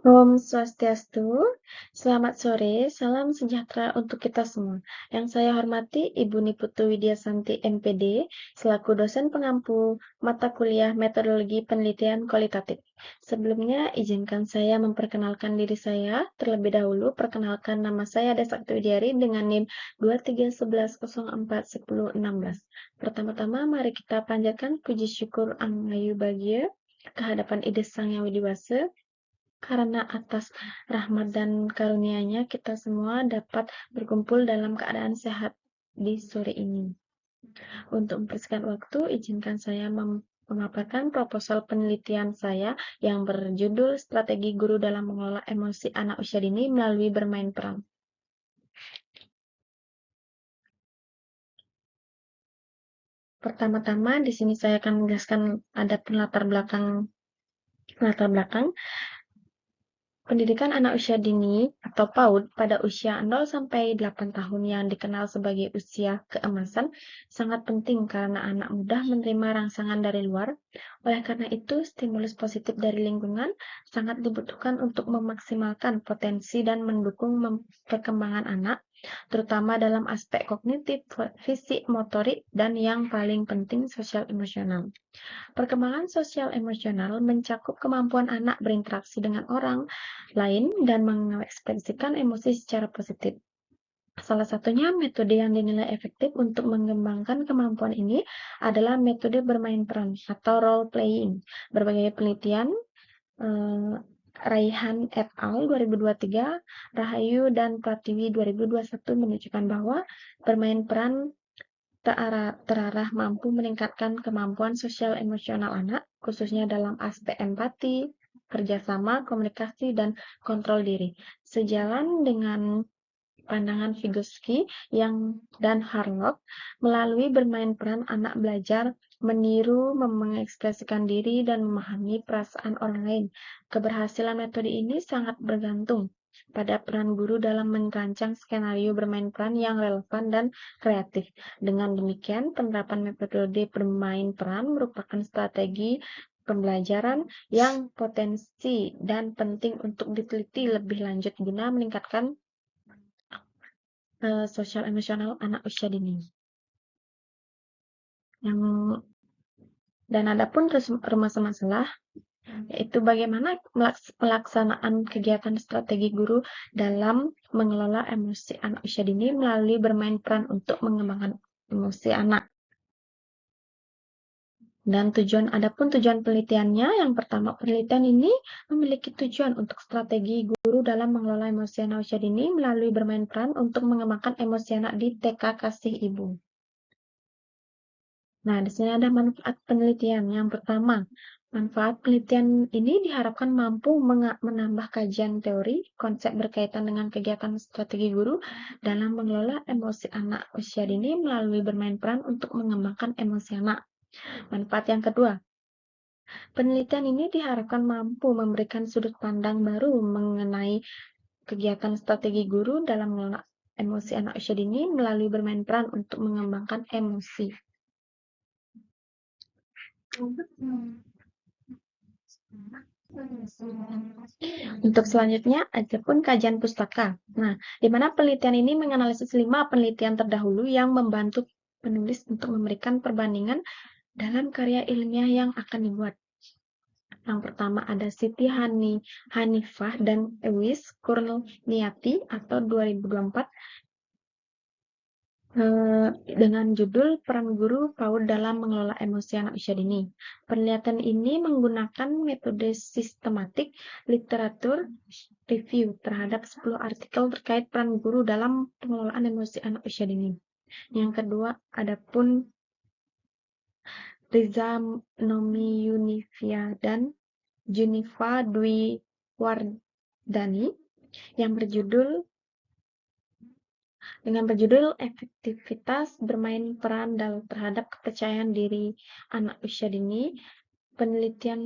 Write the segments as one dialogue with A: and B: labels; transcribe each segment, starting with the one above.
A: Om Swastiastu, selamat sore, salam sejahtera untuk kita semua. Yang saya hormati Ibu Niputu Widyasanti MPD, selaku dosen pengampu mata kuliah Metodologi Penelitian Kualitatif. Sebelumnya, izinkan saya memperkenalkan diri saya. Terlebih dahulu, perkenalkan nama saya Desakti Widyari dengan NIM 2311041016. Pertama-tama, mari kita panjatkan puji syukur Anghayu Bagya kehadapan Ide Sang Yang Widiwasa, karena atas rahmat dan karunia-Nya kita semua dapat berkumpul dalam keadaan sehat di sore ini. Untuk mempersingkat waktu, izinkan saya memaparkan proposal penelitian saya yang berjudul Strategi Guru dalam Mengelola Emosi Anak Usia Dini melalui Bermain Peran. Pertama-tama, di sini saya akan menjelaskan ada latar belakang. Pendidikan anak usia dini atau PAUD pada usia 0-8 tahun yang dikenal sebagai usia keemasan sangat penting karena anak mudah menerima rangsangan dari luar. Oleh karena itu, stimulus positif dari lingkungan sangat dibutuhkan untuk memaksimalkan potensi dan mendukung perkembangan anak, terutama dalam aspek kognitif, fisik, motorik, dan yang paling penting sosial emosional. Perkembangan sosial emosional mencakup kemampuan anak berinteraksi dengan orang lain dan mengekspresikan emosi secara positif. Salah satunya metode yang dinilai efektif untuk mengembangkan kemampuan ini adalah metode bermain peran atau role playing. Berbagai penelitian Raihan et al. 2023, Rahayu dan Pratiwi 2021 menunjukkan bahwa bermain peran terarah mampu meningkatkan kemampuan sosial emosional anak, khususnya dalam aspek empati, kerjasama, komunikasi, dan kontrol diri. Sejalan dengan pandangan Vygotsky dan Harlock, melalui bermain peran anak belajar meniru, mengekspresikan diri, dan memahami perasaan orang lain. Keberhasilan metode ini sangat bergantung pada peran guru dalam merancang skenario bermain peran yang relevan dan kreatif. Dengan demikian, penerapan metode bermain peran merupakan strategi pembelajaran yang potensi dan penting untuk diteliti lebih lanjut guna meningkatkan sosial emosional anak usia dini. Dan ada pun masalah, yaitu bagaimana pelaksanaan kegiatan strategi guru dalam mengelola emosi anak usia dini melalui bermain peran untuk mengembangkan emosi anak. Dan adapun tujuan penelitiannya, yang pertama, penelitian ini memiliki tujuan untuk strategi guru dalam mengelola emosi anak usia dini melalui bermain peran untuk mengembangkan emosi anak di TK Kasih Ibu. Nah, di sini ada manfaat penelitian. Yang pertama, manfaat penelitian ini diharapkan mampu menambah kajian teori, konsep berkaitan dengan kegiatan strategi guru dalam mengelola emosi anak usia dini melalui bermain peran untuk mengembangkan emosi anak. Manfaat yang kedua, penelitian ini diharapkan mampu memberikan sudut pandang baru mengenai kegiatan strategi guru dalam mengelola emosi anak usia dini melalui bermain peran untuk mengembangkan emosi. Untuk selanjutnya, ada pun kajian pustaka. Nah, di mana penelitian ini menganalisis 5 penelitian terdahulu yang membantu penulis untuk memberikan perbandingan dalam karya ilmiah yang akan dibuat. Yang pertama ada Siti Hanifah dan Ewis Kurniati atau 2024 dengan judul Peran Guru PAUD dalam Mengelola Emosi Anak Usia Dini. Penelitian ini menggunakan metode sistematik literatur review terhadap 10 artikel terkait peran guru dalam pengelolaan emosi anak usia dini. Yang kedua, adapun Riza Nomi Yunifia dan Junifa Dwi Wardani yang dengan berjudul Efektivitas Bermain Peran terhadap Kepercayaan Diri Anak Usia Dini. Penelitian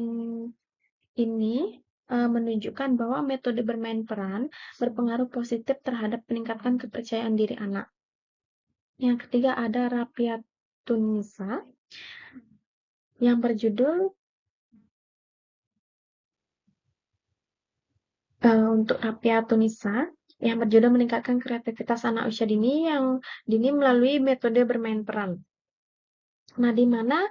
A: ini menunjukkan bahwa metode bermain peran berpengaruh positif terhadap peningkatan kepercayaan diri anak. Yang ketiga ada Rapiatunisa yang berjudul Untuk Apia Tunisa yang berjudul meningkatkan kreativitas anak usia dini yang dini melalui metode bermain peran. Nah, di mana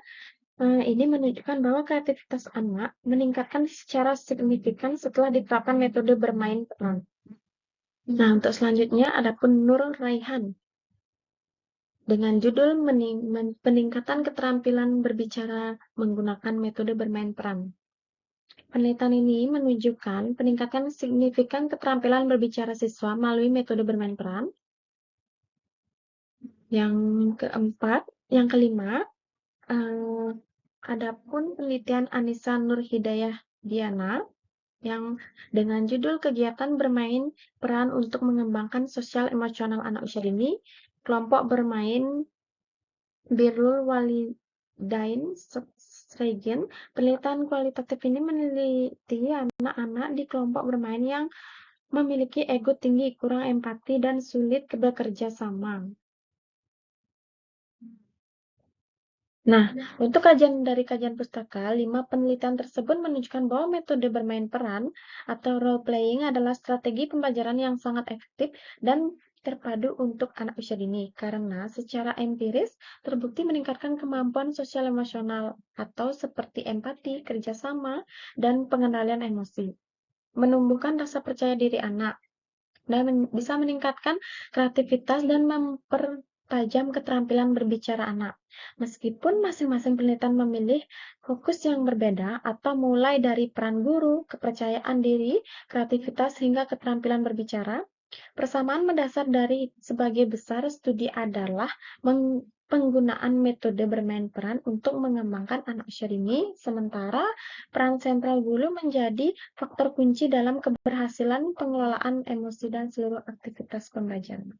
A: ini menunjukkan bahwa kreativitas anak meningkatkan secara signifikan setelah diterapkan metode bermain peran. Nah, untuk selanjutnya adapun Nur Raihan dengan judul peningkatan keterampilan berbicara menggunakan metode bermain peran. Penelitian ini menunjukkan peningkatan signifikan keterampilan berbicara siswa melalui metode bermain peran. Yang kelima, adapun penelitian Anissa Nur Hidayah Diana yang dengan judul kegiatan bermain peran untuk mengembangkan sosial emosional anak usia dini, kelompok bermain Birrul Walidain Sregen. Penelitian kualitatif ini meneliti anak-anak di kelompok bermain yang memiliki ego tinggi, kurang empati, dan sulit bekerja sama. Nah, untuk dari kajian pustaka, 5 penelitian tersebut menunjukkan bahwa metode bermain peran atau role playing adalah strategi pembelajaran yang sangat efektif dan terpadu untuk anak usia dini karena secara empiris terbukti meningkatkan kemampuan sosial emosional atau seperti empati, kerjasama, dan pengendalian emosi, menumbuhkan rasa percaya diri anak, dan bisa meningkatkan kreativitas dan mempertajam keterampilan berbicara anak. Meskipun masing-masing penelitian memilih fokus yang berbeda atau mulai dari peran guru, kepercayaan diri, kreativitas hingga keterampilan berbicara, persamaan mendasar dari sebagai besar studi adalah penggunaan metode bermain peran untuk mengembangkan anak usia dini, sementara peran sentral guru menjadi faktor kunci dalam keberhasilan pengelolaan emosi dan seluruh aktivitas pembelajaran.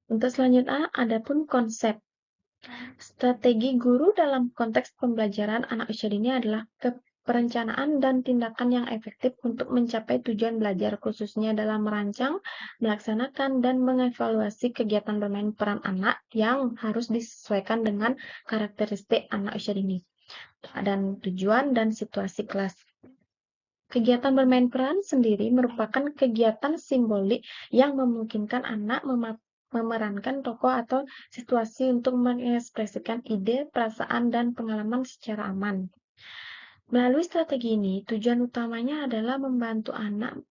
A: Untuk selanjutnya, adapun konsep. Strategi guru dalam konteks pembelajaran anak usia dini adalah perencanaan dan tindakan yang efektif untuk mencapai tujuan belajar, khususnya dalam merancang, melaksanakan, dan mengevaluasi kegiatan bermain peran anak yang harus disesuaikan dengan karakteristik anak usia dini dan tujuan dan situasi kelas. Kegiatan bermain peran sendiri merupakan kegiatan simbolik yang memungkinkan anak memerankan tokoh atau situasi untuk mengekspresikan ide, perasaan, dan pengalaman secara aman. Melalui strategi ini, tujuan utamanya adalah membantu anak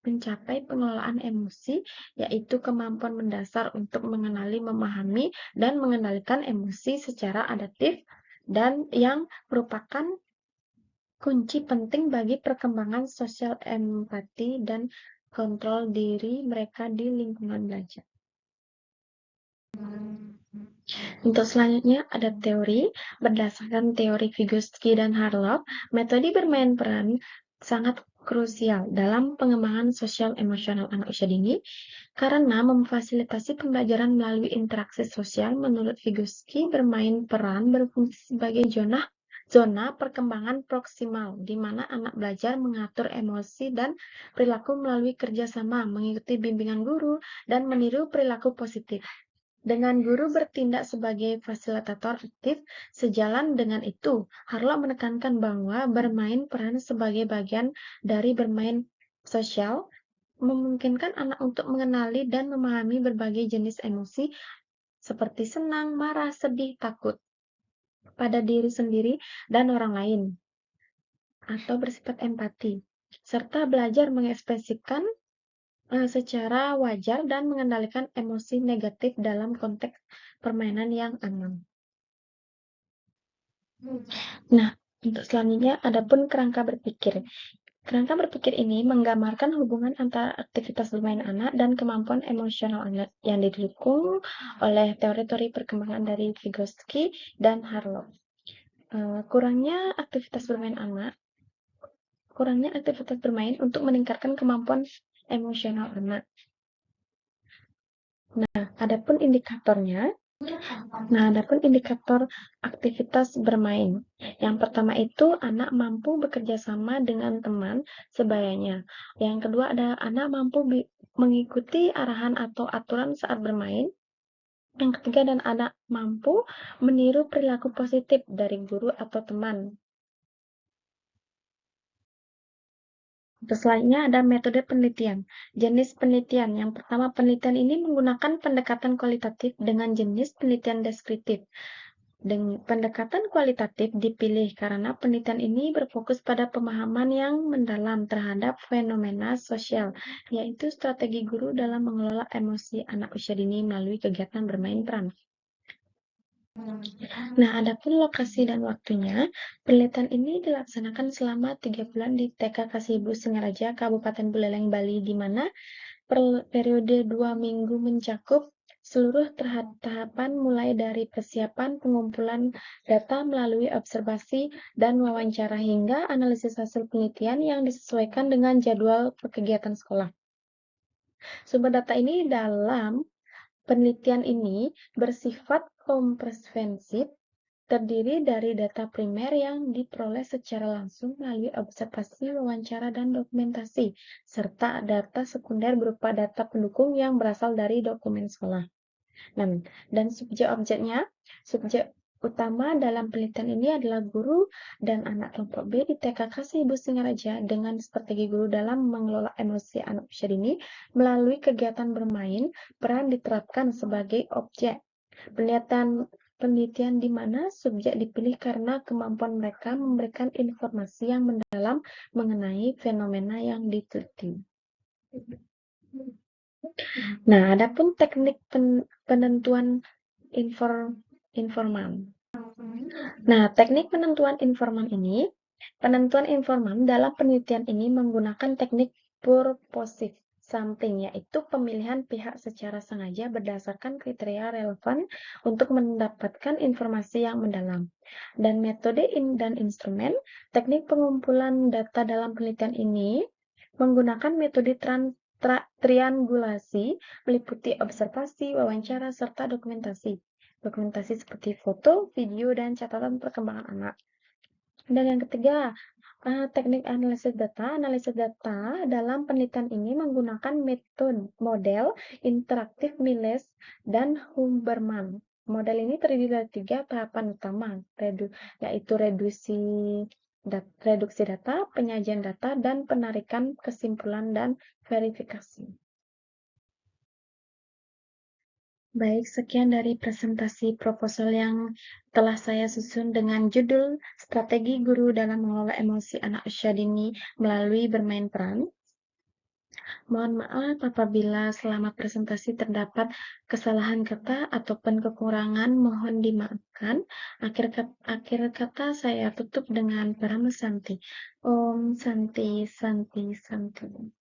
A: mencapai pengelolaan emosi, yaitu kemampuan mendasar untuk mengenali, memahami, dan mengendalikan emosi secara adaptif, dan yang merupakan kunci penting bagi perkembangan sosial empati dan kontrol diri mereka di lingkungan belajar. Untuk selanjutnya ada teori. Berdasarkan teori Vygotsky dan Harlow, metode bermain peran sangat krusial dalam pengembangan sosial emosional anak usia dini karena memfasilitasi pembelajaran melalui interaksi sosial. Menurut Vygotsky, bermain peran berfungsi sebagai zona perkembangan proksimal, di mana anak belajar mengatur emosi dan perilaku melalui kerjasama, mengikuti bimbingan guru, dan meniru perilaku positif. Dengan guru bertindak sebagai fasilitator aktif, sejalan dengan itu, Harlow menekankan bahwa bermain peran sebagai bagian dari bermain sosial memungkinkan anak untuk mengenali dan memahami berbagai jenis emosi seperti senang, marah, sedih, takut pada diri sendiri dan orang lain, atau bersifat empati, serta belajar mengekspresikan secara wajar dan mengendalikan emosi negatif dalam konteks permainan yang aman. Nah, untuk selanjutnya adapun kerangka berpikir. Kerangka berpikir ini menggambarkan hubungan antara aktivitas bermain anak dan kemampuan emosional anak yang didukung oleh teori-teori perkembangan dari Vygotsky dan Harlow. Kurangnya aktivitas bermain untuk meningkatkan kemampuan emosional anak. Nah, adapun indikator aktivitas bermain. Yang pertama itu anak mampu bekerja sama dengan teman sebayanya. Yang kedua ada anak mampu mengikuti arahan atau aturan saat bermain. Yang ketiga dan anak mampu meniru perilaku positif dari guru atau teman. Terus selanjutnya ada metode penelitian. Jenis penelitian. Yang pertama, penelitian ini menggunakan pendekatan kualitatif dengan jenis penelitian deskriptif. Pendekatan kualitatif dipilih karena penelitian ini berfokus pada pemahaman yang mendalam terhadap fenomena sosial, yaitu strategi guru dalam mengelola emosi anak usia dini melalui kegiatan bermain peran. Nah, adapun lokasi dan waktunya, penelitian ini dilaksanakan selama 3 bulan di TK Kasibu Singaraja, Kabupaten Buleleng, Bali, di mana periode 2 minggu mencakup seluruh tahapan mulai dari persiapan pengumpulan data melalui observasi dan wawancara hingga analisis hasil penelitian yang disesuaikan dengan jadwal kegiatan sekolah. Sumber data ini dalam penelitian ini bersifat komprehensif, terdiri dari data primer yang diperoleh secara langsung melalui observasi, wawancara, dan dokumentasi, serta data sekunder berupa data pendukung yang berasal dari dokumen sekolah. Dan subjek utama dalam penelitian ini adalah guru dan anak kelompok B di TK Ibu Singaraja dengan strategi guru dalam mengelola emosi anak usia dini melalui kegiatan bermain, peran diterapkan sebagai objek. Penelitian di mana subjek dipilih karena kemampuan mereka memberikan informasi yang mendalam mengenai fenomena yang diteliti. Nah, adapun teknik penentuan informan. Nah, teknik penentuan informan dalam penelitian ini menggunakan teknik purposive sampling, yaitu pemilihan pihak secara sengaja berdasarkan kriteria relevan untuk mendapatkan informasi yang mendalam. Dan metode dan instrumen, teknik pengumpulan data dalam penelitian ini menggunakan metode triangulasi, meliputi observasi, wawancara, serta dokumentasi. Dokumentasi seperti foto, video, dan catatan perkembangan anak. Dan yang ketiga, teknik analisis data. Analisis data dalam penelitian ini menggunakan model interaktif Miles dan Huberman. Model ini terdiri dari 3 tahapan utama, yaitu reduksi data, penyajian data, dan penarikan kesimpulan dan verifikasi. Baik, sekian dari presentasi proposal yang telah saya susun dengan judul Strategi Guru dalam Mengelola Emosi Anak Usia Dini Melalui Bermain Peran. Mohon maaf apabila selama presentasi terdapat kesalahan kata ataupun kekurangan, mohon dimaafkan. Akhir kata saya tutup dengan Parama Santi. Om Santi Santi Santi.